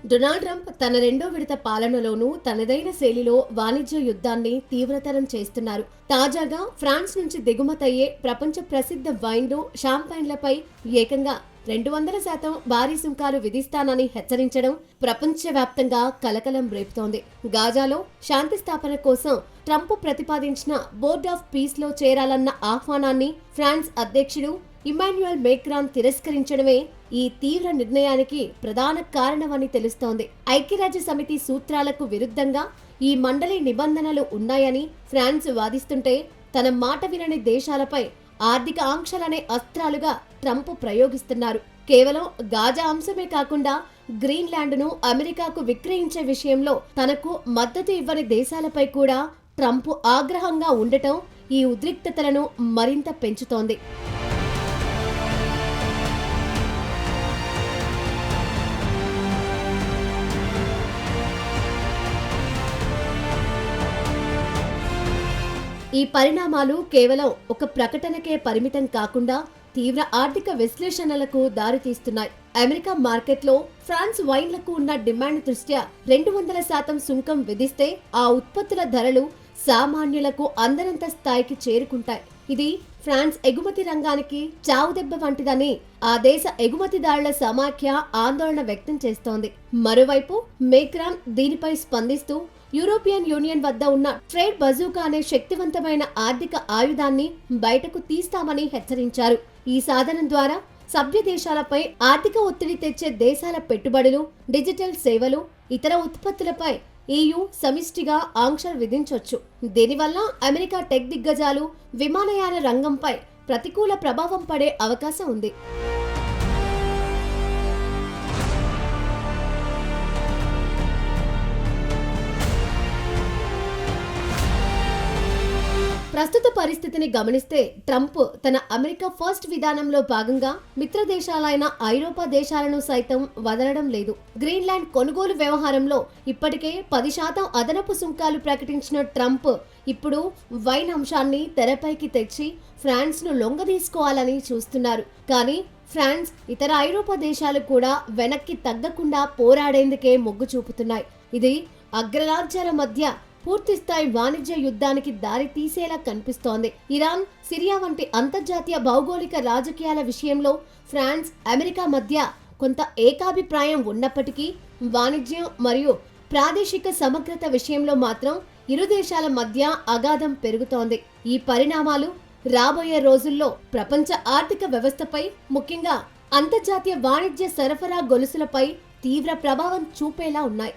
Donald Trump తన రెండో విడత పాలనలోనూ తనదైన శైలిలో వాణిజ్య యుద్ధాన్ని తీవ్రతరం చేస్తున్నారు. తాజాగా ఫ్రాన్స్ నుంచి దిగుమతయ్యే ప్రపంచ ప్రసిద్ధ వైన్లు, షాంపైన్లపై ఏకంగా 200% భారీ సుంకాలు విధిస్తానని హెచ్చరించడం ప్రపంచవ్యాప్తంగా కలకలం రేపుతోంది. గాజాలో శాంతి స్థాపన కోసం ట్రంప్ ప్రతిపాదించిన బోర్డ్ ఆఫ్ పీస్ లో చేరాలన్న ఆహ్వానాన్ని ఫ్రాన్స్ అధ్యక్షుడు ఇమాన్యుయల్ మేక్రాన్ తిరస్కరించడమే ఈ తీవ్ర నిర్ణయానికి ప్రధాన కారణమని తెలుస్తోంది. ఐక్యరాజ్య సమితి సూత్రాలకు విరుద్ధంగా ఈ మండలి నిబంధనలు ఉన్నాయని ఫ్రాన్స్ వాదిస్తుంటే, తన మాట వినని దేశాలపై ఆర్థిక ఆంక్షలనే అస్త్రాలుగా ట్రంప్ ప్రయోగిస్తున్నారు. కేవలం గాజా అంశమే కాకుండా గ్రీన్లాండ్ను అమెరికాకు విక్రయించే విషయంలో తనకు మద్దతు ఇవ్వని దేశాలపై కూడా ట్రంప్ ఆగ్రహంగా ఉండటం ఈ ఉద్రిక్తతలను మరింత పెంచుతోంది. ఈ పరిణామాలు కేవలం ఒక ప్రకటనకే పరిమితం కాకుండా తీవ్ర ఆర్థిక విశ్లేషణలకు దారితీస్తున్నాయి. అమెరికా మార్కెట్లో ఫ్రాన్స్ వైన్లకు ఉన్న డిమాండ్ దృష్ట్యా 200% సుంకం విధిస్తే ఆ ఉత్పత్తుల ధరలు సామాన్యులకు అందనంత స్థాయికి చేరుకుంటాయి. ఇది ఫ్రాన్స్ ఎగుమతి రంగానికి చావుదెబ్బ వంటిదని ఆ దేశ ఎగుమతిదారుల సమాఖ్య ఆందోళన వ్యక్తం చేస్తోంది. మరోవైపు మేక్రాన్ దీనిపై స్పందిస్తూ యూరోపియన్ యూనియన్ వద్ద ఉన్న ట్రేడ్ బజూకా అనే శక్తివంతమైన ఆర్థిక ఆయుధాన్ని బయటకు తీస్తామని హెచ్చరించారు. ఈ సాధనం ద్వారా సభ్య దేశాలపై ఆర్థిక ఒత్తిడి తెచ్చే దేశాల పెట్టుబడులు, డిజిటల్ సేవలు, ఇతర ఉత్పత్తులపై EU సమిష్టిగా ఆంక్షలు విధించొచ్చు. దీనివల్ల అమెరికా టెక్ దిగ్గజాలు, విమానయాన రంగంపై ప్రతికూల ప్రభావం పడే అవకాశం ఉంది. ప్రస్తుత పరిస్థితిని గమనిస్తే ట్రంప్ తన అమెరికా ఫస్ట్ విధానంలో భాగంగా మిత్ర దేశాలైన ఐరోపా దేశాలను సైతం వదలడం లేదు. గ్రీన్లాండ్ కొనుగోలు వ్యవహారంలో ఇప్పటికే 10% అదనపు సుంకాలు ప్రకటించిన ట్రంప్ ఇప్పుడు వైన్ అంశాన్ని తెరపైకి తెచ్చి ఫ్రాన్స్ ను లొంగదీసుకోవాలని చూస్తున్నారు. కానీ ఫ్రాన్స్, ఇతర ఐరోపా దేశాలు కూడా వెనక్కి తగ్గకుండా పోరాడేందుకే మొగ్గు చూపుతున్నాయి. ఇది అగ్రరాజ్యాల మధ్య పూర్తిస్థాయి వాణిజ్య యుద్ధానికి దారి తీసేలా కనిపిస్తోంది. ఇరాన్, సిరియా వంటి అంతర్జాతీయ భౌగోళిక రాజకీయాల విషయంలో ఫ్రాన్స్, అమెరికా మధ్య కొంత ఏకాభిప్రాయం ఉన్నప్పటికీ వాణిజ్యం మరియు ప్రాదేశిక సమగ్రత విషయంలో మాత్రం ఇరు దేశాల మధ్య అగాధం పెరుగుతోంది. ఈ పరిణామాలు రాబోయే రోజుల్లో ప్రపంచ ఆర్థిక వ్యవస్థపై, ముఖ్యంగా అంతర్జాతీయ వాణిజ్య సరఫరా గొలుసులపై తీవ్ర ప్రభావం చూపేలా ఉన్నాయి.